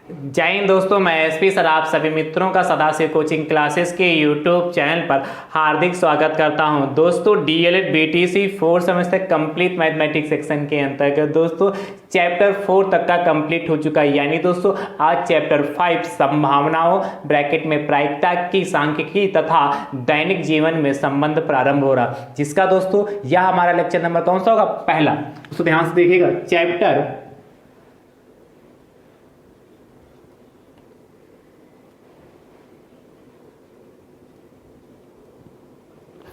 जय हिंद दोस्तों, मैं एसपी सर आप सभी मित्रों का सदाशिव कोचिंग क्लासेस के यूट्यूब चैनल पर हार्दिक स्वागत करता हूं। दोस्तों DElEd BTC 4 semester complete mathematics section के अंतर्गत दोस्तों चैप्टर 4 तक का कंप्लीट हो चुका है। यानी दोस्तों आज चैप्टर 5 संभावनाओं ब्रैकेट में प्रायिकता की सांख्यिकी तथा दैनिक जीवन में संबंध प्रारंभ हो रहा, जिसका दोस्तों यह हमारा लेक्चर नंबर कौन सा होगा? पहला। दोस्तों ध्यान से देखिएगा, चैप्टर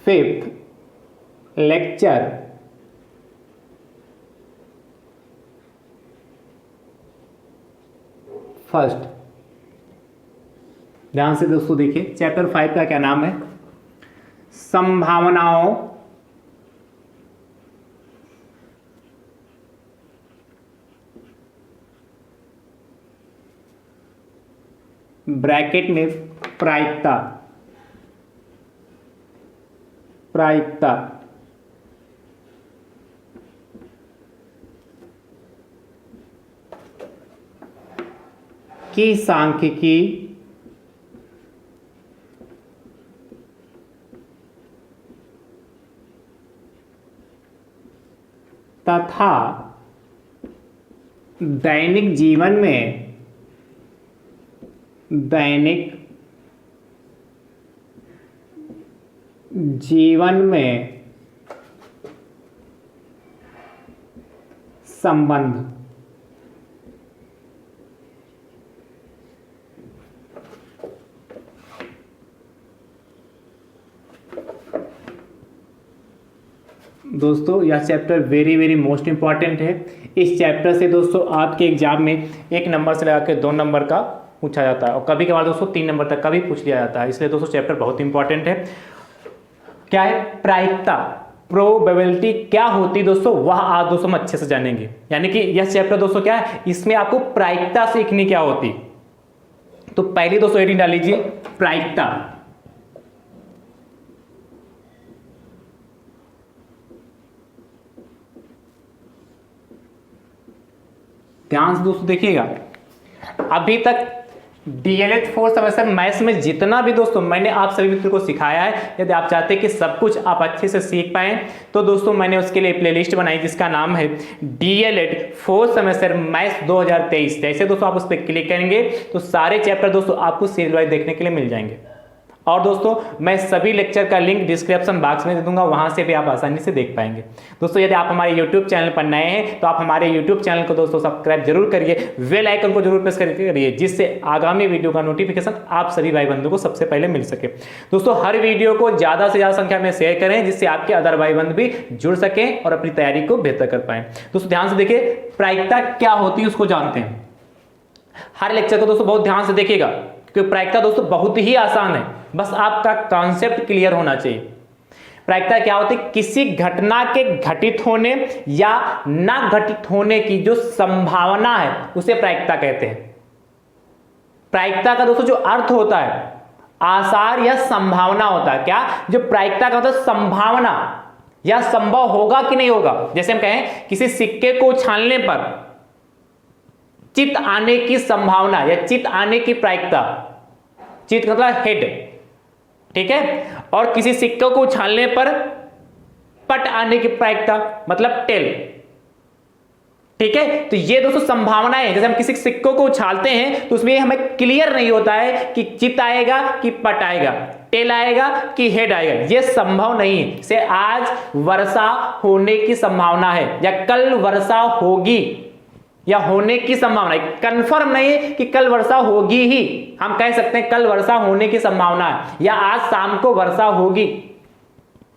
5th लेक्चर फर्स्ट। ध्यान से दोस्तों देखिए, चैप्टर 5 का क्या नाम है? संभावनाओं ब्रैकेट में प्रायिकता की सांख्यिकी तथा दैनिक जीवन में संबंध। दोस्तों यह चैप्टर वेरी मोस्ट इंपॉर्टेंट है। इस चैप्टर से दोस्तों आपके एग्जाम में 1 नंबर से लगा के 2 नंबर का पूछा जाता है और कभी कभार दोस्तों 3 नंबर तक का भी पूछ लिया जाता है। इसलिए दोस्तों चैप्टर बहुत इंपॉर्टेंट है। क्या है प्रायिकता, प्रोबेबिलिटी क्या होती है दोस्तों, वह आज दोस्तों हम अच्छे से जानेंगे। यानी कि यह चैप्टर दोस्तों क्या है, इसमें आपको प्रायिकता सीखनी क्या होती। तो पहले दोस्तों हेडिंग डाल लीजिए प्रायिकता। ध्यान से दोस्तों देखिएगा, अभी तक डीएलएड 4 सेमेस्टर मैथ्स में जितना भी दोस्तों मैंने आप सभी मित्रों को सिखाया है, यदि आप चाहते हैं कि सब कुछ आप अच्छे से सीख पाएं तो दोस्तों मैंने उसके लिए प्लेलिस्ट बनाई जिसका नाम है डीएलएड 4 सेमेस्टर मैथ्स 2023। जैसे दोस्तों आप उस पर क्लिक करेंगे तो सारे चैप्टर दोस्तों आपको सीरियल वाइज देखने के लिए मिल जाएंगे। और दोस्तों मैं सभी लेक्चर का लिंक डिस्क्रिप्शन बॉक्स में दे दूंगा, वहां से भी आप आसानी से देख पाएंगे। दोस्तों यदि आप हमारे यूट्यूब चैनल पर नए हैं तो आप हमारे यूट्यूब चैनल को दोस्तों सब्सक्राइब जरूर करिए, बेल आइकन को जरूर प्रेस करिए, जिससे आगामी वीडियो का नोटिफिकेशन आप सभी भाई बंधु को सबसे पहले मिल सके। दोस्तों हर वीडियो को ज्यादा से ज्यादा संख्या में शेयर करें, जिससे आपके अदर भाई बंधु भी जुड़ सकें और अपनी तैयारी को बेहतर कर पाए। दोस्तों ध्यान से देखिए, प्रायिकता क्या होती है उसको जानते हैं। हर लेक्चर को दोस्तों बहुत ध्यान से देखिएगा, क्योंकि प्रायिकता दोस्तों बहुत ही आसान है, बस आपका कॉन्सेप्ट क्लियर होना चाहिए। प्रायिकता क्या होती है? किसी घटना के घटित होने या ना घटित होने की जो संभावना है उसे प्रायिकता कहते हैं। प्रायिकता का दोस्तों जो अर्थ होता है आसार या संभावना होता है। क्या जो प्रायिकता का होता है? संभावना या संभव होगा कि नहीं होगा। जैसे हम कहें किसी सिक्के को उछालने पर चित आने की संभावना या चित आने की प्रायिकता, चित मतलब हेड, ठीक है, और किसी सिक्के को उछालने पर पट आने की प्रायिकता मतलब टेल, ठीक है। तो ये दोस्तों संभावना है। जैसे हम किसी सिक्कों को उछालते हैं तो उसमें हमें क्लियर नहीं होता है कि चित आएगा कि पट आएगा, टेल आएगा कि हेड आएगा, ये संभव नहीं है। से आज वर्षा होने की संभावना है या कल वर्षा होगी या होने की संभावना है, कंफर्म नहीं है कि कल वर्षा होगी ही। हम कह सकते हैं कल वर्षा होने की संभावना है या आज शाम को वर्षा होगी,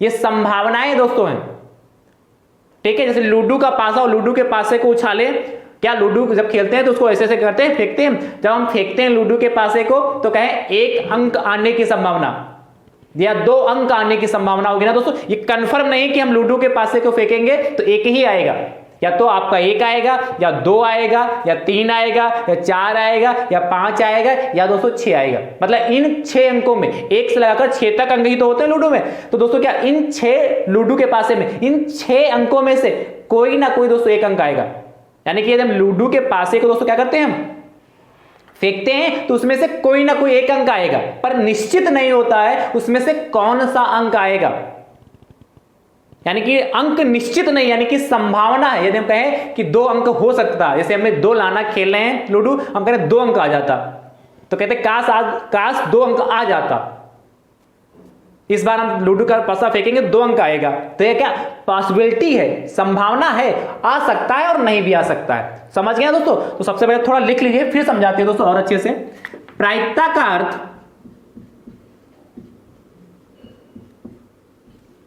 ये संभावनाएं दोस्तों हैं, ठीक है। जैसे लूडो का पासा और लूडो के पासे को उछाले, क्या लूडो जब खेलते हैं तो उसको ऐसे ऐसे करते हैं, फेंकते हैं। जब हम फेंकते हैं लूडो के पासे को तो कहें 1 अंक आने की संभावना या 2 अंक आने की संभावना होगी ना दोस्तों। ये कंफर्म नहीं है कि हम लूडो के पासे को फेंकेंगे तो 1 ही आएगा, या तो आपका 1 आएगा या 2 आएगा या 3 आएगा या 4 आएगा या 5 आएगा या दोस्तों 6 आएगा। मतलब इन 6 अंकों में 1 से लगाकर 6 तक अंक ही तो होते हैं लूडो में। तो दोस्तों क्या इन 6 लूडो के पासे में इन 6 अंकों में से कोई ना कोई दोस्तों 1 अंक आएगा। यानी कि यदि हम लूडो के पासे को दोस्तों क्या करते हैं, हम फेंकते हैं तो उसमें से कोई ना कोई एक अंक आएगा, पर निश्चित नहीं होता है उसमें से कौन सा अंक आएगा। यानी कि अंक निश्चित नहीं, यानी कि संभावना है। यदि हम कहें कि 2 अंक हो सकता है, जैसे हमने 2 लाना खेल रहे हैं लूडो, हम कह रहे हैं 2 अंक आ जाता, तो कहते काश 2 अंक आ जाता। इस बार हम लूडो का पासा फेंकेंगे 2 अंक आएगा, तो ये क्या पॉसिबिलिटी है, संभावना है, आ सकता है और नहीं भी आ सकता है। समझ गए दोस्तों? तो सबसे पहले थोड़ा लिख लीजिए, फिर समझाते हैं दोस्तों और अच्छे से। प्रायिकता का अर्थ,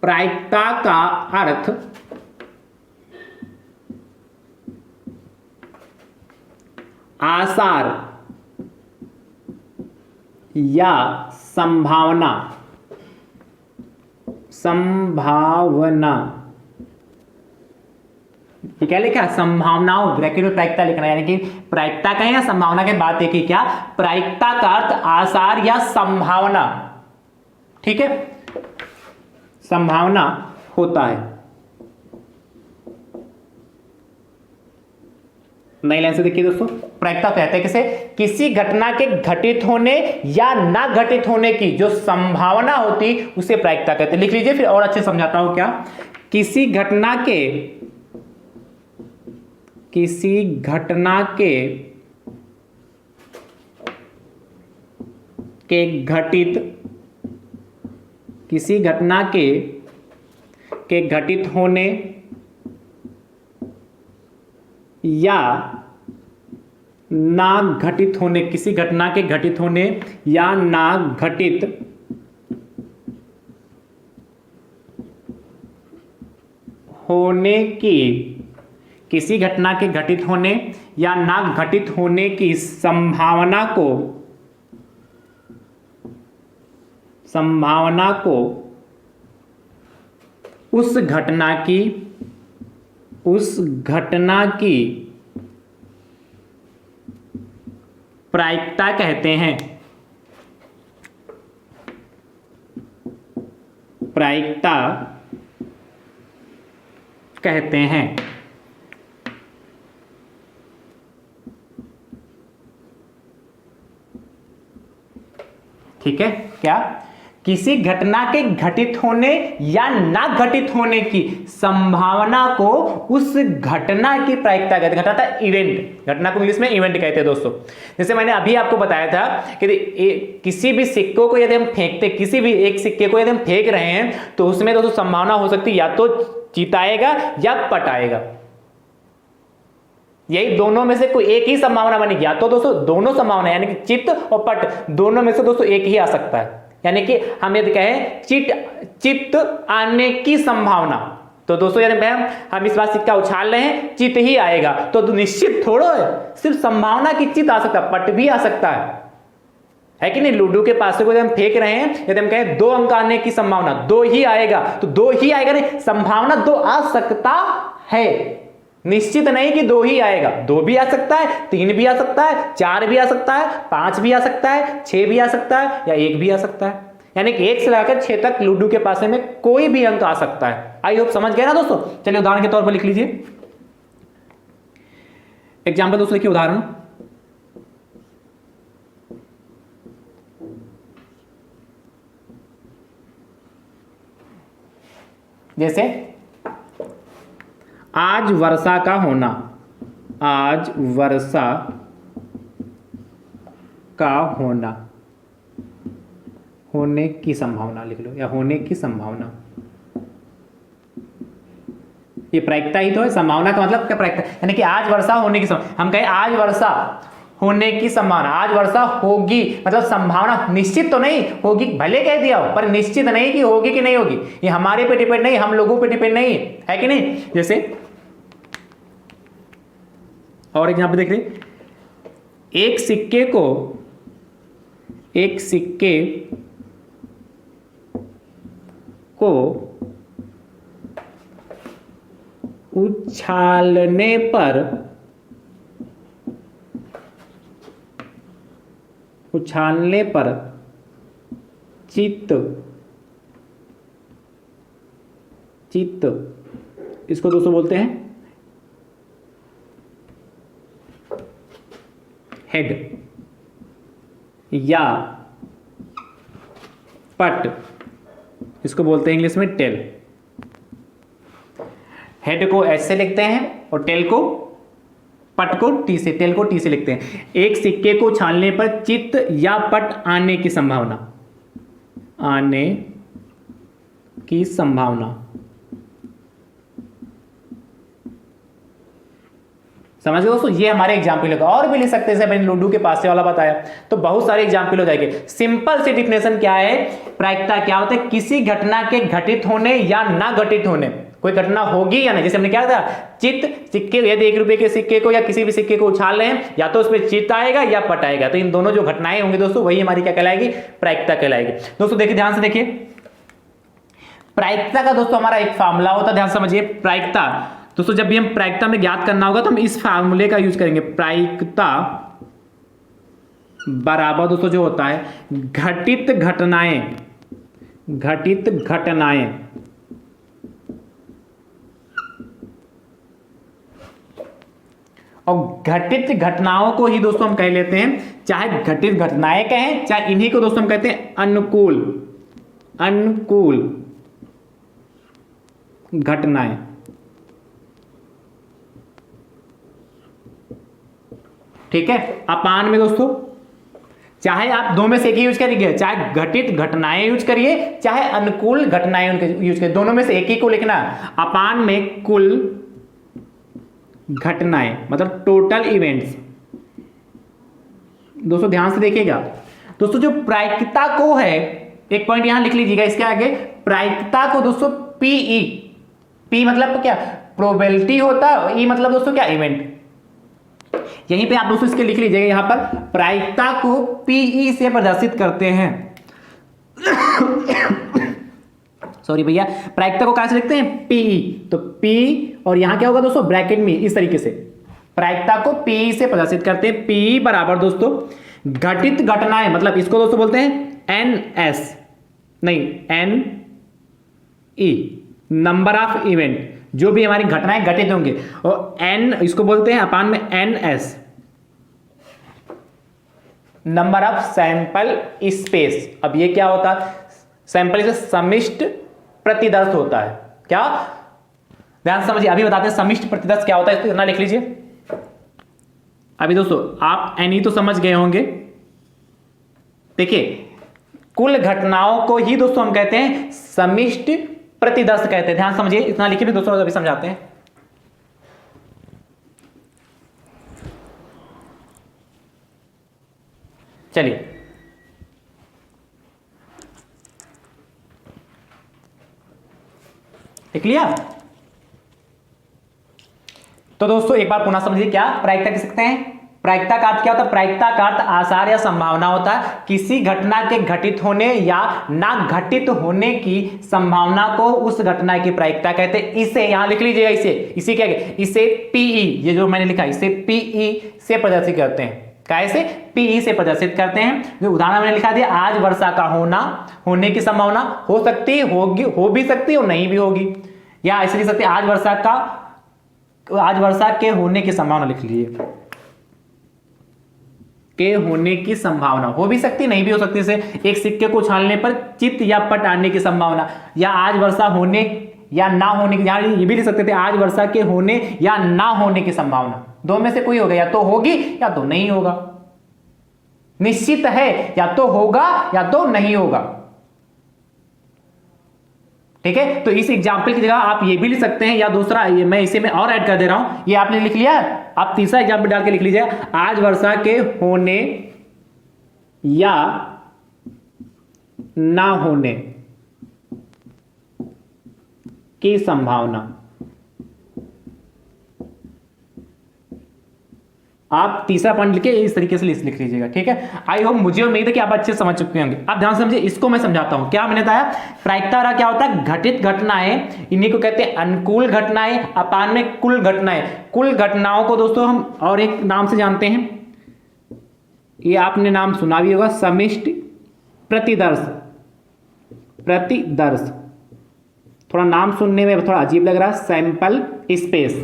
प्रायिकता का अर्थ आसार या संभावना, ये क्या लिखा? संभावनाओं, ब्रैकेट में प्रायिकता लिखना है, यानी कि प्रायिकता कहें या संभावना के बात देखिए, क्या प्रायिकता का अर्थ आसार या संभावना, ठीक है, संभावना होता है। नई लाइन से देखिए दोस्तों, प्रायिकता कहते हैं किसे? किसी घटना के घटित होने या ना घटित होने की जो संभावना होती उसे प्रायिकता कहते हैं। लिख लीजिए, फिर और अच्छे समझाता हूं। क्या? किसी घटना के घटित होने या ना घटित होने, किसी घटना के घटित होने या ना घटित होने की, किसी घटना के घटित होने या ना घटित होने की संभावना को उस घटना की प्रायिकता कहते हैं। प्रायिकता कहते हैं। ठीक है? क्या? किसी घटना के घटित होने या ना घटित होने की संभावना को उस घटना की प्रायिकता कहते हैं। घटना, इवेंट, घटना को इंग्लिश में इवेंट कहते हैं दोस्तों। जैसे मैंने अभी आपको बताया था कि किसी भी सिक्कों को यदि हम फेंकते, किसी भी एक सिक्के को यदि हम फेंक रहे हैं तो उसमें दोस्तों संभावना हो सकती है या तो चित आएगा या पट आएगा। यही दोनों में से कोई एक ही संभावना बनेगी, या तो दोस्तों दोनों संभावना यानी कि चित और पट दोनों में से दोस्तों एक ही आ सकता है। यानी कि हम यदि कहें चित आने की संभावना, तो दोस्तों यदि हम इस बार सिक्का उछाल रहे हैं चित ही आएगा, तो निश्चित थोड़ो है, सिर्फ संभावना की चित आ सकता है, पट भी आ सकता है कि नहीं? लूडो के पासे को यदि हम फेंक रहे हैं, यदि हम कहें 2 अंक आने की संभावना, 2 ही आएगा, तो 2 ही आएगा नहीं, संभावना 2 आ सकता है, निश्चित नहीं कि 2 ही आएगा। 2 भी आ सकता है, 3 भी आ सकता है, 4 भी आ सकता है, 5 भी आ सकता है, 6 भी आ सकता है, या 1 भी आ सकता है। यानी कि 1 से लेकर 6 तक लूडो के पासे में कोई भी अंक आ सकता है। आई होप समझ गए ना दोस्तों? चलिए उदाहरण के तौर पर लिख लीजिए। एग्जाम्पल दोस्तों देखिए, उदाहरण जैसे आज वर्षा का होना, आज वर्षा का होना, होने की संभावना लिख लो, या होने की संभावना। ये प्रायिकता ही तो है। संभावना का मतलब क्या? प्रायिकता, यानी कि आज वर्षा होने की संभावना। हम कहें आज वर्षा होने की संभावना, आज वर्षा होगी, मतलब संभावना, निश्चित तो नहीं होगी, भले कह दिया हो, पर निश्चित नहीं कि होगी कि नहीं होगी। ये हमारे पे डिपेंड नहीं, हम लोगों पे डिपेंड नहीं है कि नहीं? जैसे और एक यहां पे देख रहे, एक सिक्के को उछालने पर चित्त, इसको दोस्तों बोलते हैं हेड। या पट, इसको बोलते हैं इंग्लिश में टेल। हेड को एच से लिखते हैं और टेल को, पट को टी से, टेल को टी से लिखते हैं। एक सिक्के को छानने पर चित या पट आने की संभावना, आने की संभावना, समझ गए दोस्तों। ये हमारे एग्जाम्पल होगा, और भी लिख सकते हैं, जैसे मैंने लूडो के पास से वाला बताया, तो बहुत सारे एग्जाम्पल हो जाएंगे। सिंपल सी डिफिनेशन क्या है, प्रायिकता क्या होता है, किसी घटना के घटित होने या ना घटित होने, कोई घटना होगी या नहीं। जैसे हमने क्या था, चित, सिक्के, यदि 1 रुपए के सिक्के को या किसी भी सिक्के को उछाल रहे हैं, या तो उसमें चित आएगा या पट आएगा, तो इन दोनों जो घटनाएं होंगी दोस्तों, वही हमारी क्या कहलाएगी, प्रायिकता कहलाएगी। दोस्तों देखिए, ध्यान से देखिए, प्रायिकता का दोस्तों हमारा एक फार्मूला होता है, ध्यान समझिए। प्रायिकता दोस्तों, जब भी हम प्रायिकता में ज्ञात करना होगा तो हम इस फार्मूले का यूज करेंगे। प्रायिकता बराबर दोस्तों जो होता है घटित घटनाएं, घटित घटनाएं और घटित घटनाओं को ही दोस्तों हम कह लेते हैं, चाहे घटित घटनाएं कहें, चाहे इन्हीं को दोस्तों हम कहते हैं अनुकूल, अनुकूल घटनाएं। ठीक है, अपान में दोस्तों चाहे आप दो में से एक ही यूज करिए, चाहे घटित घटनाएं यूज करिए, चाहे अनुकूल घटनाएं उनके यूज करिए, दोनों में से एक ही को लिखना। अपान में कुल घटनाएं, मतलब टोटल इवेंट्स। दोस्तों ध्यान से देखिएगा, दोस्तों जो प्रायिकता को है, एक पॉइंट यहां लिख लीजिएगा इसके आगे, प्रायिकता को दोस्तों पीई, पी मतलब क्या, प्रोबेबिलिटी होता है, ई मतलब दोस्तों क्या, इवेंट। यहीं पे आप दोस्तों इसके लिख लीजिएगा, यहां पर प्रायिकता को पीई से प्रदर्शित करते हैं। सॉरी भैया, प्रायिकता को कैसे लिखते हैं, पीई, तो पी और यहां क्या होगा दोस्तों, ब्रैकेट में इस तरीके से प्रायिकता को पीई से प्रदर्शित करते हैं। पीई बराबर दोस्तों घटित घटनाएं, मतलब इसको दोस्तों बोलते हैं एनएस, नहीं N E, number of event, जो भी हमारी घटनाएं घटित होंगे, और एन इसको बोलते हैं अपान में N S, number of sample space. अब ये क्या होता है, सैंपल से समिष्ट प्रतिदर्श होता है। क्या, ध्यान समझिए, अभी बताते हैं समिष्ट प्रतिदर्श क्या होता है, इसको इतना लिख लीजिए। अभी दोस्तों आप एन तो समझ गए होंगे। देखिए, कुल घटनाओं को ही दोस्तों हम कहते हैं समिष्ट प्रतिदर्श कहते हैं। ध्यान समझिए, इतना लिखिए, भी दोस्तों अभी समझाते हैं। चलिए, देख लिया। तो दोस्तों एक बार पुनः समझिए, क्या प्रायिकता कह सकते हैं, प्रायिकता का अर्थ क्या होता है, प्रायिकता का अर्थ आसार या संभावना होता है, किसी घटना के घटित होने या ना घटित होने की संभावना को उस घटना की प्रायिकता कहते हैं। इसे यहां लिख लीजिएगा, इसे क्या कहते हैं, इसे पीई, ये जो मैंने लिखा इसे पीई से प्रदर्शित करते हैं। कैसे, पीई से प्रदर्शित करते हैं। जो उदाहरण मैंने लिखा दिया, आज वर्षा का होने की संभावना हो सकती है, होगी, हो भी सकती है और नहीं भी होगी, या ऐसे लिख सकते हैं आज वर्षा के होने की संभावना लिख लीजिए, के होने की संभावना हो भी सकती, नहीं भी हो सकती। से एक सिक्के को उछालने पर चित या पट आने की संभावना, या आज वर्षा होने या ना होने की, यहां ये भी लिख सकते थे आज वर्षा के होने या ना होने की संभावना, दो में से कोई होगा, या तो होगी या तो नहीं होगा, निश्चित है, या तो होगा या तो नहीं होगा। ठीक है, तो इस एग्जाम्पल की जगह आप ये भी लिख सकते हैं, या दूसरा ये मैं इसे में और ऐड कर दे रहा हूं, ये आपने लिख लिया, आप तीसरा एग्जाम्पल डाल के लिख लीजिए, आज वर्षा के होने या ना होने की संभावना। आप तीसरा पॉइंट लिखे इस तरीके से लिख लीजिएगा। ठीक है, आई होप, मुझे उम्मीद है कि आप अच्छे समझ चुके होंगे। आप ध्यान समझिए, इसको मैं समझाता हूं। क्या मैंने बताया, प्रायिकता क्या होता है, घटित घटनाएं, इन्हीं को कहते हैं अनुकूल घटनाएं, अपान में कुल घटनाएं। कुल घटनाओं को दोस्तों हम और एक नाम से जानते हैं, ये आपने नाम सुना भी होगा, समिष्ट प्रतिदर्श। प्रतिदर्श थोड़ा नाम सुनने में थोड़ा अजीब लग रहा है, सैंपल स्पेस।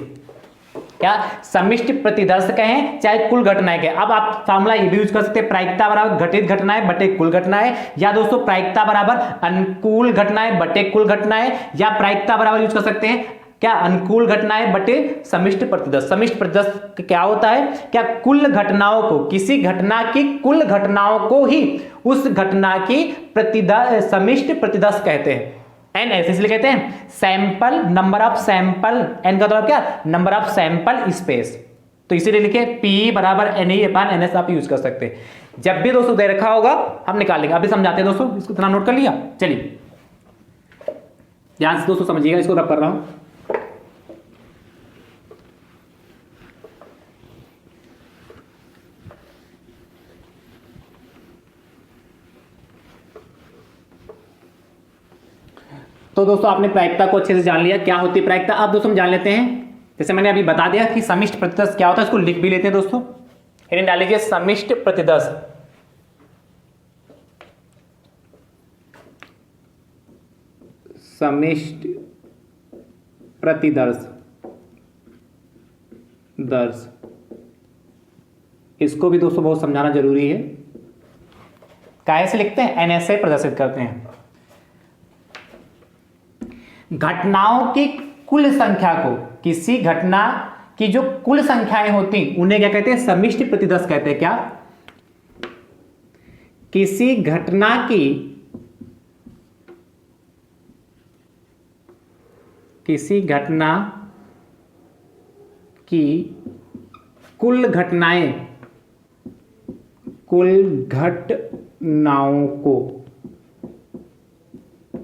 क्या समष्टि प्रतिदर्श कहें चाहे कुल घटनाएं कहें। अब आप फार्मूला ये भी यूज कर सकते हैं, प्रायिकता बराबर घटित घटनाएं बटे कुल घटनाएं, या दोस्तों प्रायिकता बराबर अनुकूल घटनाएं बटे कुल घटनाएं, या प्रायिकता बराबर यूज कर सकते हैं क्या अनुकूल घटनाएं बटे समष्टि प्रतिदर्श। समष्टि प्रतिदर्श क्या होता है, क्या कुल घटनाओं को, किसी घटना की कुल घटनाओं को ही उस घटना की प्रतिदर्श समष्टि प्रतिदर्श कहते हैं। एन ऐसे इसलिए कहते हैं sample number of sample, N का मतलब क्या नंबर ऑफ सैंपल स्पेस, तो इसीलिए लिखे पी बराबर एन ई अपान एन एस आप यूज कर सकते हैं। जब भी दोस्तों दे रखा होगा हम निकालेंगे, अभी समझाते हैं दोस्तों, इसको इतना नोट कर लिया। चलिए ध्यान से दोस्तों समझिएगा, इसको रब कर रहा हूं। तो दोस्तों आपने प्रायिकता को अच्छे से जान लिया, क्या होती है प्रायिकता। अब दोस्तों हम जान लेते हैं, जैसे मैंने अभी बता दिया कि समष्टि प्रतिदर्श क्या होता है, इसको लिख भी लेते हैं दोस्तों। हेडिंग डाल लीजिए समष्टि प्रतिदर्श। समष्टि प्रतिदर्श दर्श, इसको भी दोस्तों बहुत समझाना जरूरी है। कैसे लिखते हैं, एन एस से प्रदर्शित करते हैं। घटनाओं की कुल संख्या को, किसी घटना की जो कुल संख्याएं होती उन्हें क्या कहते हैं, समष्टि प्रतिदर्श कहते हैं। क्या, किसी घटना की, किसी घटना की कुल घटनाएं, कुल घटनाओं को,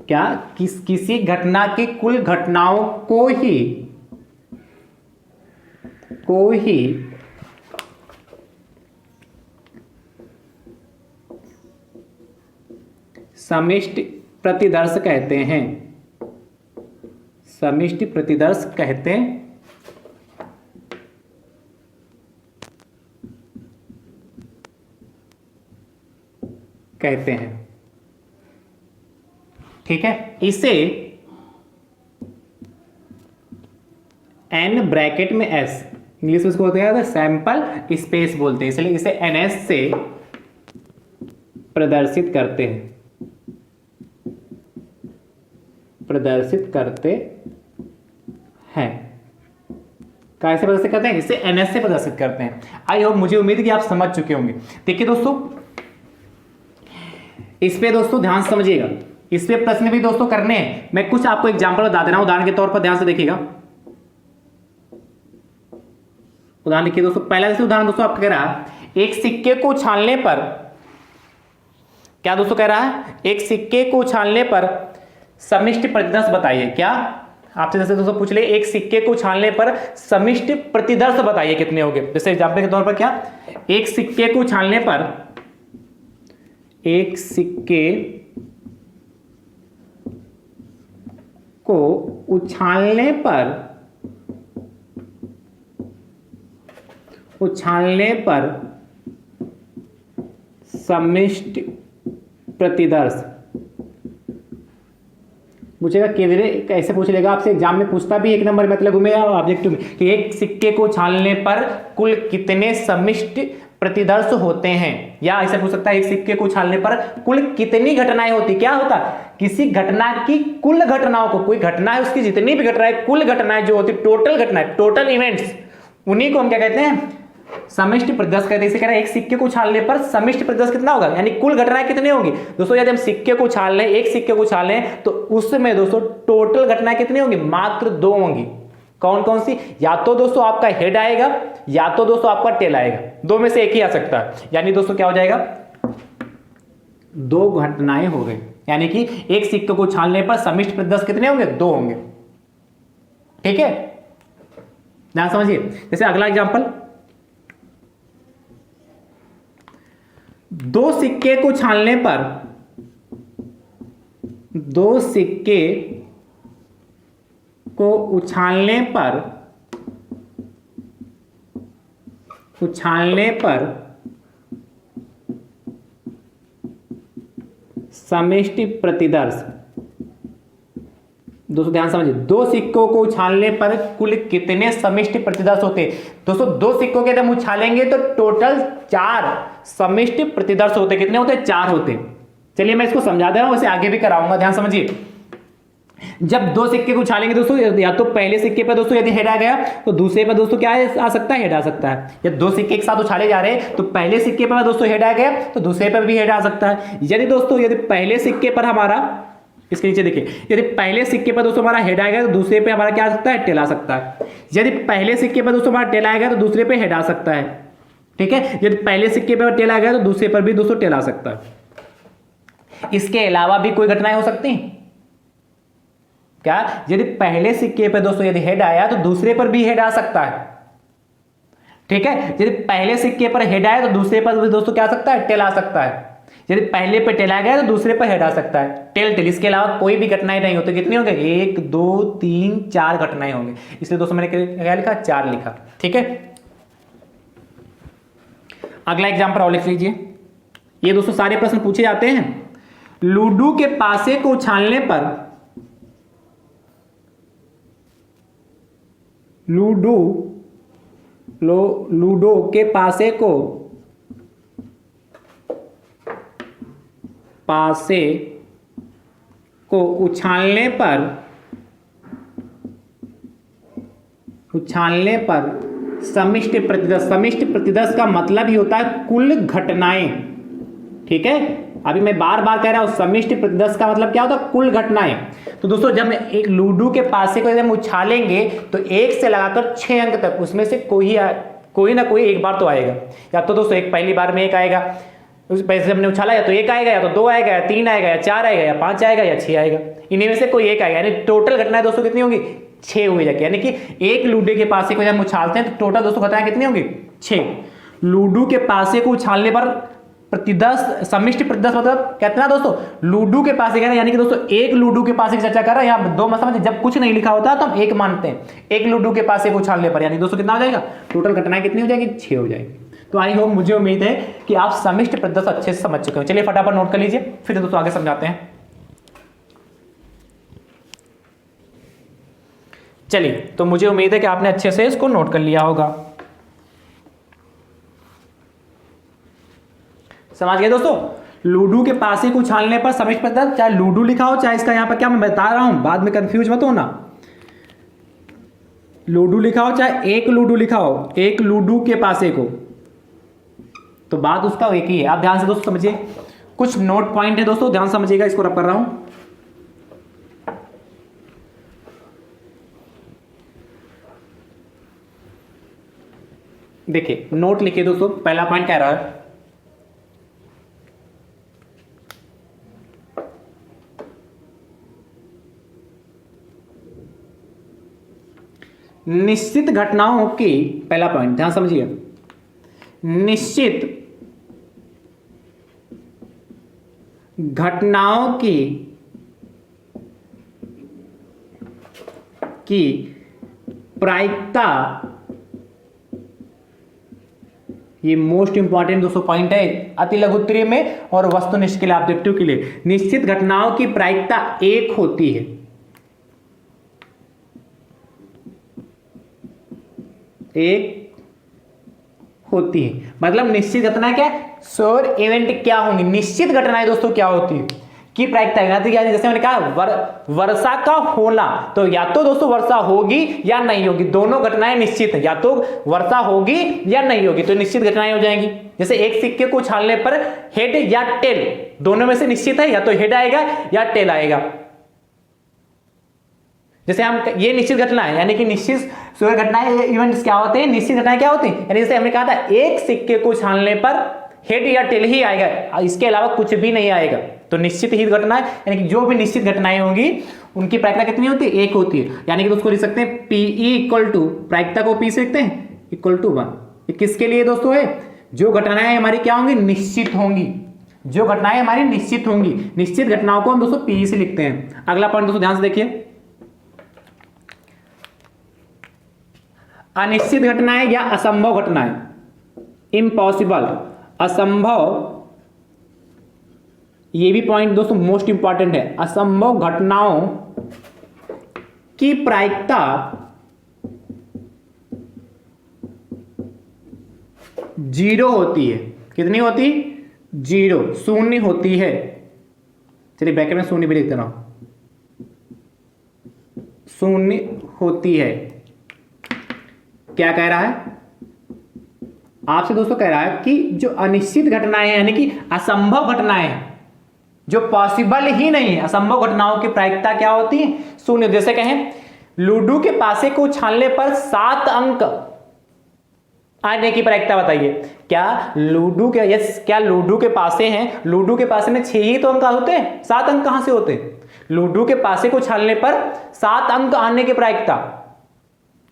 क्या किसी घटना की कुल घटनाओं को ही समष्टि प्रतिदर्श कहते हैं, समष्टि प्रतिदर्श कहते हैं। ठीक है, इसे एन ब्रैकेट में एस, इंग्लिश में इसको बोलते हैं सैंपल स्पेस बोलते हैं, इसलिए इसे एन एस से प्रदर्शित करते हैं, प्रदर्शित करते हैं। कैसे प्रदर्शित करते हैं, इसे एन एस से प्रदर्शित करते हैं। आई होप, मुझे उम्मीद है कि आप समझ चुके होंगे। देखिए दोस्तों, इस पे दोस्तों ध्यान से समझिएगा, इस पे प्रश्न भी दोस्तों करने हैं। मैं कुछ आपको एग्जांपल बता दे रहा हूं, उदाहरण के तौर पर ध्यान से देखिएगा। उदाहरण देखिए दोस्तों, पहला जैसे उदाहरण दोस्तों आपका कह रहा है, एक सिक्के को उछालने पर, क्या दोस्तों कह रहा है, एक सिक्के को उछालने पर समष्टि प्रतिदर्श बताइए। क्या आपसे जैसे दोस्तों पूछ ले, एक सिक्के को उछालने पर समष्टि प्रतिदर्श बताइए कितने होंगे। जैसे एग्जांपल के तौर पर क्या, एक सिक्के को उछालने पर, एक सिक्के को उछालने पर समष्टि प्रतिदर्श पूछेगा। कैसे पूछ लेगा आपसे, एग्जाम में पूछता भी एक नंबर मतलब घूमेगा ऑब्जेक्टिव में कि एक सिक्के को उछालने पर कुल कितने समष्टि प्रतिदर्श होते हैं, या ऐसे पूछ सकता है एक सिक्के को उछालने पर कुल कितनी घटनाएं होती। क्या होता, किसी घटना की कुल घटनाओं को, कोई घटना है उसकी जितनी भी घटनाएं, कुल घटनाएं जो होती, टोटल घटनाएं, टोटल इवेंट्स, उन्हीं को हम क्या कहते हैं, समष्टि प्रतिदर्श कहते हैं। इसे कह रहा है एक सिक्के को उछालने पर समष्टि प्रतिदर्श कितना होगा, यानी कुल घटनाएं कितनी होंगी। दोस्तों यदि हम सिक्के को उछाल लें, एक सिक्के को उछाल लें, तो उसमें दोस्तों टोटल घटनाएं कितनी होंगी, मात्र 2 होंगी। कौन कौन सी, या तो दोस्तों आपका हेड आएगा, या तो दोस्तों आपका टेल आएगा, 2 में से एक ही आ सकता है। यानी दोस्तों क्या हो जाएगा, 2 घटनाएं हो गई, यानी कि एक सिक्के को उछालने पर समष्टि प्रतिदर्श कितने होंगे, 2 होंगे। ठीक है, ध्यान समझिए। जैसे अगला एग्जांपल, 2 सिक्के को उछालने पर, 2 सिक्के को उछालने पर समष्टि प्रतिदर्श दोस्तों ध्यान समझिए, दो सिक्कों को उछालने पर कुल कितने समिष्ट प्रतिदर्श होते? दोस्तों दो सिक्कों के जब उछालेंगे तो टोटल 4 समिष्ट प्रतिदर्श होते। कितने होते? 4 होते। चलिए मैं इसको समझा दे रहा हूं, वैसे आगे भी कराऊंगा, ध्यान समझिए। जब दो सिक्के को उछालेंगे दोस्तों, या तो पहले सिक्के पर दोस्तों यदि हेड आ गया तो दूसरे पर दोस्तों क्या आ सकता है? हेड आ सकता है। या दो सिक्के एक साथ उछाले जा रहे हैं तो पहले सिक्के पर दोस्तों हेड आ गया तो दूसरे पर भी हेड आ सकता है। यदि पहले सिक्के पर हमारा, इसके नीचे देखिए, यदि पहले सिक्के पर दोस्तों हमारा हेड आएगा तो दूसरे पे हमारा क्या आ सकता है? टेल आ सकता है। यदि पहले सिक्के पर दोस्तों हमारा टेल आएगा तो दूसरे पे हेड आ सकता है। ठीक है, यदि पहले सिक्के पर टेल आएगा तो दूसरे पर भी दोस्तों टेल आ सकता है। इसके अलावा भी कोई घटनाएं हो सकती हैं क्या? यदि पहले सिक्के पर दोस्तों यदि हेड आया तो दूसरे पर भी हेड आ सकता है। ठीक है, यदि पहले सिक्के पर हेड आया तो दूसरे पर भी दोस्तों क्या आ सकता है? टेल आ सकता है। यदि पहले पे टेल आ गया तो दूसरे पर हेड आ सकता है। टेल। इसके अलावा कोई भी घटनाएं नहीं होती। कितनी होंगे? 1 2 3 4 घटनाएं होंगी, इसलिए दोस्तों मैंने क्या लिखा? 4 लिखा। ठीक है, अगला एग्जांपल और लिख लीजिए। ये दोस्तों सारे प्रश्न पूछे जाते हैं। लूडो के पासे को उछालने पर, लूडो के पासे को उछालने पर समिष्ट प्रतिदर्श का मतलब ही होता है कुल घटनाएं। ठीक है, अभी मैं बार बार कह रहा हूं, समिष्ट प्रतिदर्श का मतलब क्या होता है? कुल घटनाएं। तो दोस्तों जब एक लूडो के पासे को जब उछालेंगे तो 1 से लगाकर 6 अंक तक उसमें से कोई ना कोई एक बार तो आएगा। या तो दोस्तों एक पहली बार में 1 आएगा, उस पैसे हमने उछाला, या तो 1 आएगा, या तो 2 आएगा, या 3 आएगा, या 4 आएगा, या 5 आएगा, या 6 आएगा। इन्हीं में से कोई एक आएगा। यानी टोटल घटनाएं दोस्तों कितनी होंगी? 6 हुई जाएगी। यानी कि एक लूडो के पासे को जब उछालते हैं तो टोटल दोस्तों घटनाएं कितनी होंगी? 6। लूडो के पासे को उछालने पर प्रतिदर्श, समिष्ट प्रतिदर्श मतलब कितना दोस्तों? लूडो के पासे कह रहे हैं, यानी कि दोस्तों एक लूडो के पासे की चर्चा कर रहे हैं। यहाँ दो मतलब जब कुछ नहीं लिखा होता तो हम एक मानते हैं। एक लूडो के पासे को उछालने पर यानी दोस्तों कितना हो जाएगा? टोटल घटनाएं कितनी हो जाएगी? 6 हो जाएगी। तो आई होप, मुझे उम्मीद है कि आप समिष्ट प्रतिदर्श अच्छे से समझ चुके हो। चलिए फटाफट नोट कर लीजिए, फिर दोस्तों आगे समझाते हैं। चलिए, तो मुझे उम्मीद है कि आपने अच्छे से इसको नोट कर लिया होगा। समझ गए दोस्तों? लूडो के पासे को उछालने पर समिष्ट प्रतिदर्श, चाहे लूडो लिखा हो चाहे इसका यहां पर क्या मैं बता रहा हूं, बाद में कंफ्यूज मत होना। लूडो लिखा हो चाहे एक लूडो लिखा हो, एक लूडो के पासे को, तो बात उसका एक ही है। आप ध्यान से दोस्तों समझिए, कुछ नोट पॉइंट है दोस्तों, ध्यान समझिएगा, इसको रब कर रहा हूं। देखिए नोट लिखिए दोस्तों। पहला पॉइंट कह रहा है निश्चित घटनाओं की, पहला पॉइंट ध्यान समझिए, निश्चित घटनाओं की प्रायिकता, ये मोस्ट इंपॉर्टेंट दोस्तों पॉइंट है अति लघु उत्तरीय में और वस्तुनिष्ठ के लिए, ऑब्जेक्टिव के लिए। निश्चित घटनाओं की प्रायिकता 1 होती है। एक होती है मतलब निश्चित घटना क्या है? श्योर इवेंट क्या होंगी? निश्चित घटनाएं दोस्तों क्या होती है की प्रायिकता। जैसे मैंने कहा वर्षा का होना, तो या तो दोस्तों वर्षा होगी या नहीं होगी, दोनों घटनाएं निश्चित है। या तो वर्षा होगी या नहीं होगी, तो निश्चित घटनाएं हो जाएंगी। जैसे एक सिक्के को उछालने पर हेड या टेल, दोनों में से निश्चित है, या तो हेड आएगा या टेल आएगा। जैसे हम, ये निश्चित घटना है, यानी कि निश्चित श्योर घटनाएं, इवेंट्स क्या होते हैं? निश्चित घटनाएं क्या होती हैं? यानी जैसे हमने कहा था एक सिक्के को उछालने पर हेड या टेल ही आएगा, इसके अलावा कुछ भी नहीं आएगा, तो निश्चित ही घटना है। यानी कि जो भी निश्चित घटनाएं होंगी उनकी प्रायिकता कितनी होती है? 1 होती है। यानी कि उसको लिख सकते हैं पीई इक्वल टू, प्रायिकता को पी से लिखते हैं, इक्वल टू 1। ये किसके लिए दोस्तों है? जो घटनाएं हमारी क्या होंगी? निश्चित होंगी। जो घटनाएं हमारी निश्चित होंगी, निश्चित घटनाओं को हम दोस्तों पी से लिखते हैं। अगला पॉइंट दोस्तों ध्यान से देखिए, अनिश्चित घटनाएं या असंभव घटनाएं, इम्पॉसिबल, असंभव, ये भी पॉइंट दोस्तों मोस्ट इंपॉर्टेंट है। असंभव घटनाओं की प्रायिकता जीरो होती है। कितनी होती? जीरो, शून्य होती है। चलिए ब्रैकेट में शून्य भी लिख दे रहा हूं, शून्य होती है। क्या कह रहा है आपसे दोस्तों? कह रहा है कि जो अनिश्चित घटनाएं हैं, यानी कि असंभव घटनाएं हैं, जो पॉसिबल ही नहीं है, असंभव घटनाओं की प्रायिकता क्या होती है? शून्य। जैसे कहें लूडो के पासे को उछालने पर 7 अंक आने की प्रायिकता बताइए। क्या लूडो के, यस, क्या लूडो के पासे हैं, लूडो के पासे में 6 ही तो अंक होते हैं, 7 अंक कहां से होते? लूडो के पासे को उछालने पर 7 अंक आने की प्रायिकता,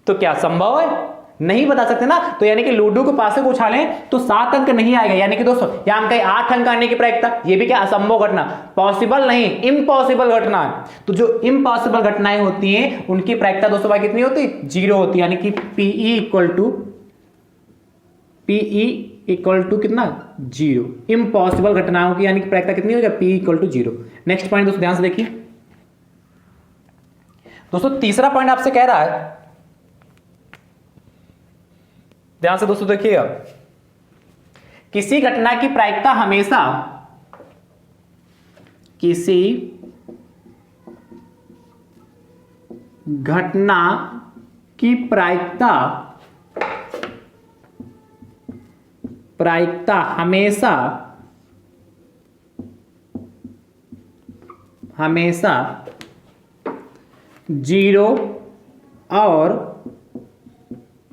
तो क्या संभव है? नहीं बता सकते ना। तो यानी कि लूडो के पासे को उछालें तो 7 अंक नहीं आएगा, यानी कि दोस्तों यहां हम कहें 8 अंक आने की प्रायिकता, ये भी क्या असंभव घटना, पॉसिबल नहीं, इम्पॉसिबल घटना है। तो जो इम्पॉसिबल घटनाएं होती हैं उनकी प्रायिकता दोस्तों भाई कितनी होती है? जीरो होती है। यानी कि पीई इक्वल टू कितना? जीरो। इम्पॉसिबल घटनाओं की यानी कि प्रायिकता कितनी होगी? P equal to zero. Next point दोस्तों ध्यान से देखिए। दोस्तों तीसरा पॉइंट आपसे कह रहा है, ध्यान से दोस्तों देखिएगा, किसी घटना की प्रायिकता हमेशा किसी घटना की प्रायिकता हमेशा जीरो और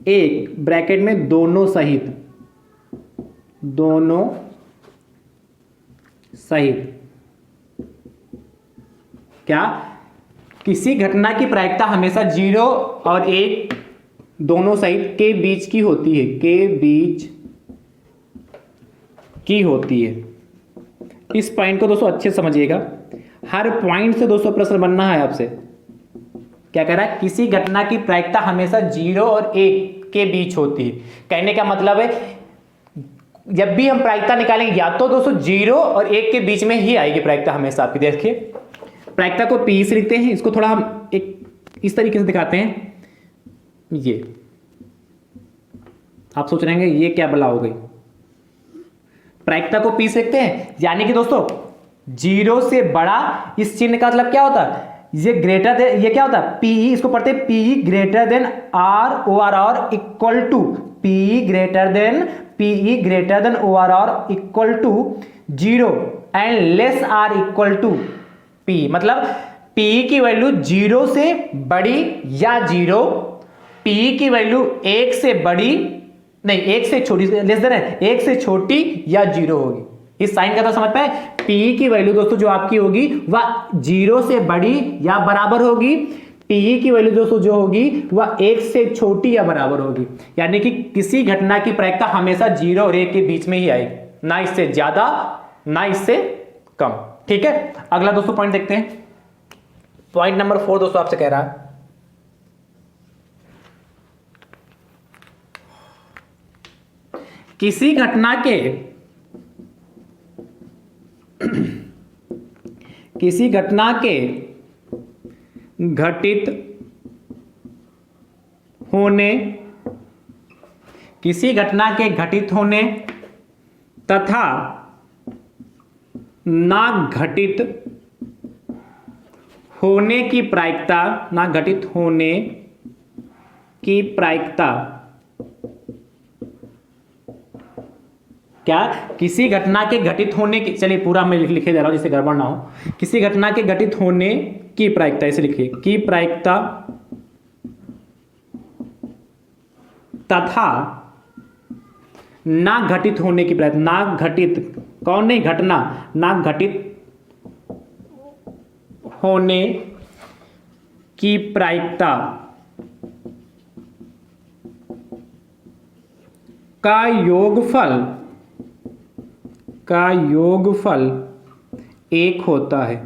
1 ब्रैकेट में दोनों सहित क्या? किसी घटना की प्रायिकता हमेशा 0 और 1 दोनों सहित के बीच की होती है, के बीच की होती है। इस पॉइंट को दोस्तों अच्छे समझिएगा, हर पॉइंट से दोस्तों प्रश्न बनना है आपसे। क्या कह रहा है? किसी घटना की प्रायिकता हमेशा 0 और 1 के बीच होती है। कहने का मतलब है जब भी हम प्रायिकता निकालेंगे या तो दोस्तों 0 और 1 के बीच में ही आएगी प्रायिकता हमेशा आपकी। देखिए प्रायिकता को पी से लिखते हैं, इसको थोड़ा हम एक इस तरीके से दिखाते हैं। ये आप सोच रहे हैं ये क्या बला हो गई? प्रायिकता को पी से लिखते हैं, यानी कि दोस्तों 0 से बड़ा, इस चिन्ह का मतलब क्या होता है? ये ग्रेटर देन, ये क्या होता है? पी, इसको पढ़ते हैं P greater than or O R or equal to, P greater than O R or equal to 0 and less or equal to P. मतलब पी की वैल्यू 0 से बड़ी या 0, पी की वैल्यू 1 से बड़ी नहीं, 1 से छोटी, लेस देन 1 से छोटी या 0 होगी। इस साइन का तो समझ पाए? पी की वैल्यू दोस्तों जो आपकी होगी वह 0 से बड़ी या बराबर होगी, पी की वैल्यू दोस्तों जो होगी वह 1 से छोटी या बराबर होगी। यानी कि किसी घटना की प्रायिकता हमेशा 0 और 1 के बीच में ही आएगी, ना इससे ज्यादा ना इससे कम। ठीक है, अगला दोस्तों पॉइंट देखते हैं। पॉइंट नंबर 4 दोस्तों आपसे कह रहा है किसी घटना के घटित होने तथा ना घटित होने की प्रायिकता क्या? किसी घटना के घटित होने की, चलिए पूरा मैं लिखे जा रहा हूं जिससे गड़बड़ ना हो। किसी घटना के घटित होने की प्रायिकता, इसे लिखिए, की प्रायिकता तथा ना घटित होने की प्रायिकता, ना घटित कौन नहीं घटना, ना घटित होने की प्रायिकता का योगफल 1 होता है।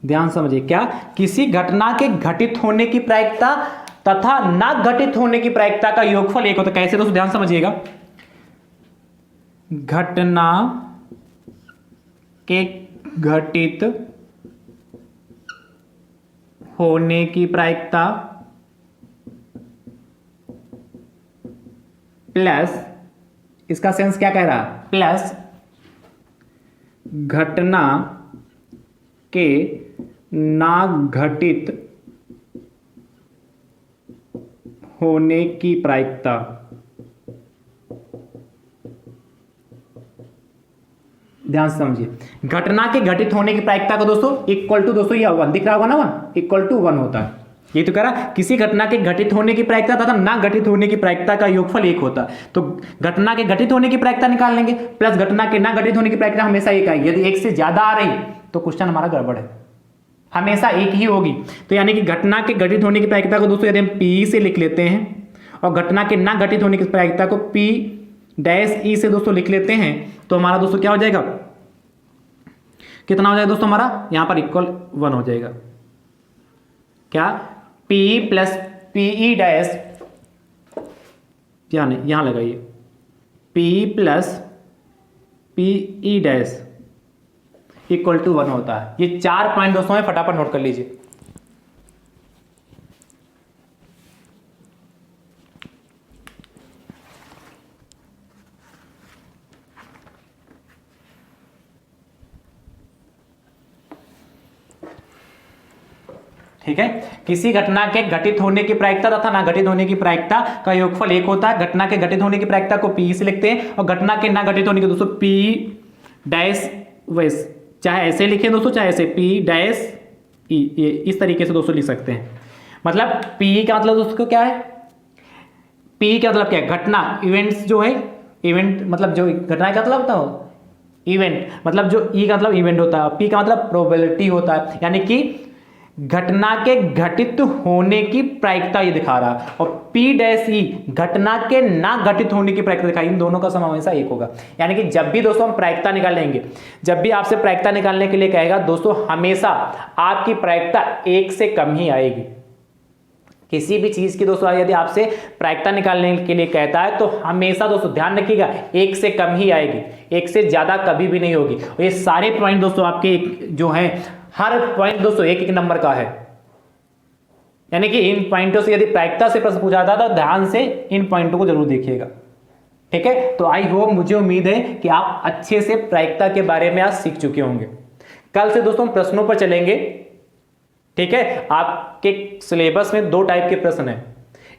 ध्यान समझिए, क्या? किसी घटना के घटित होने की प्रायिकता तथा ना घटित होने की प्रायिकता का योगफल 1 होता है। कैसे दोस्तों ध्यान समझिएगा, घटना के घटित होने की प्रायिकता प्लस, इसका सेंस क्या कह रहा, प्लस घटना के ना घटित होने की प्रायिकता। ध्यान से समझिए, घटना के घटित होने की प्रायिकता को दोस्तों इक्वल टू, दोस्तों ये 1 दिख रहा होगा ना, 1 इक्वल टू 1 होता है। ये तो कह रहा किसी घटना के घटित होने की प्रायिकता तथा ना घटित होने की प्रायिकता का योगफल 1 होता है। तो घटना के घटित होने की प्रायिकता निकाल लेंगे प्लस घटना के ना घटित होने की प्रायिकता हमेशा 1 आएगी। यदि 1 से ज्यादा आ रही तो क्वेश्चन हमारा गड़बड़ है, हमेशा 1 ही होगी। तो यानी कि घटना के घटित होने की प्रायिकता को दोस्तों यदि हम पी से लिख लेते हैं और घटना के ना घटित होने की प्रायिकता को पी डैश ई से दोस्तों लिख लेते हैं, तो हमारा दोस्तों क्या हो जाएगा, कितना हो जाएगा दोस्तों, हमारा यहां पर इक्वल 1 हो जाएगा। क्या, पी प्लस पीई डैश, क्या नहीं यहां लगाइए, P plus PE dash equal to 1 होता है। ये 4 पॉइंट दोस्तों है, फटाफट नोट कर लीजिए। ठीक है, किसी घटना के घटित होने की प्रायिकता तथा ना घटित होने की प्रायिकता का योगफल 1 होता है। घटना के घटित होने की प्रायिकता को पी से लिखते हैं और घटना के ना घटित होने की दोस्तों पी डैश वैस, चाहे ऐसे लिखें दोस्तों चाहे ऐसे पी डैश ई, ये इस तरीके से दोस्तों लिख सकते हैं। मतलब पी का मतलब दोस्तों क्या है, पी का मतलब क्या है, घटना इवेंट्स जो है, इवेंट मतलब जो घटना का मतलब होता है इवेंट, मतलब जो ई का मतलब इवेंट होता है, पी का मतलब प्रोबेबिलिटी होता है, यानी कि घटना के घटित होने की प्रायिकता ये दिखा रहा है। और पी डैश ई घटना के ना घटित होने की प्रायिकता दिखाई, इन दोनों का सम हमेशा 1 होगा। यानी कि जब भी दोस्तों हम प्रायिकता निकालेंगे, जब भी आपसे प्रायिकता निकालने के लिए कहेगा दोस्तों, हमेशा आपकी प्रायिकता 1 से कम ही आएगी। किसी भी चीज की दोस्तों यदि आपसे प्रायिकता निकालने के लिए कहता है तो हमेशा दोस्तों ध्यान रखिएगा 1 से कम ही आएगी, 1 से ज्यादा कभी भी नहीं होगी। और ये सारे पॉइंट दोस्तों आपके जो है, हर पॉइंट दोस्तों 1-1 नंबर का है। यानी कि इन पॉइंटों से यदि प्रायिकता से प्रश्न पूछा था तो ध्यान से इन पॉइंटों को जरूर देखिएगा। ठीक है, तो आई होप, मुझे उम्मीद है कि आप अच्छे से प्रायिकता के बारे में आज सीख चुके होंगे। कल से दोस्तों हम प्रश्नों पर चलेंगे। ठीक है, आपके सिलेबस में 2 टाइप के प्रश्न हैं,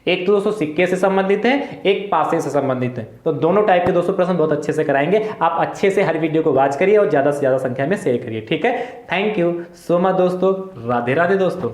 एक तो दोस्तों सिक्के से संबंधित है, एक पासे से संबंधित है। तो दोनों टाइप के दोस्तों प्रश्न बहुत अच्छे से कराएंगे। आप अच्छे से हर वीडियो को वॉच करिए और ज्यादा से ज्यादा संख्या में शेयर करिए। ठीक है, थैंक यू सो मच दोस्तों, राधे राधे दोस्तों।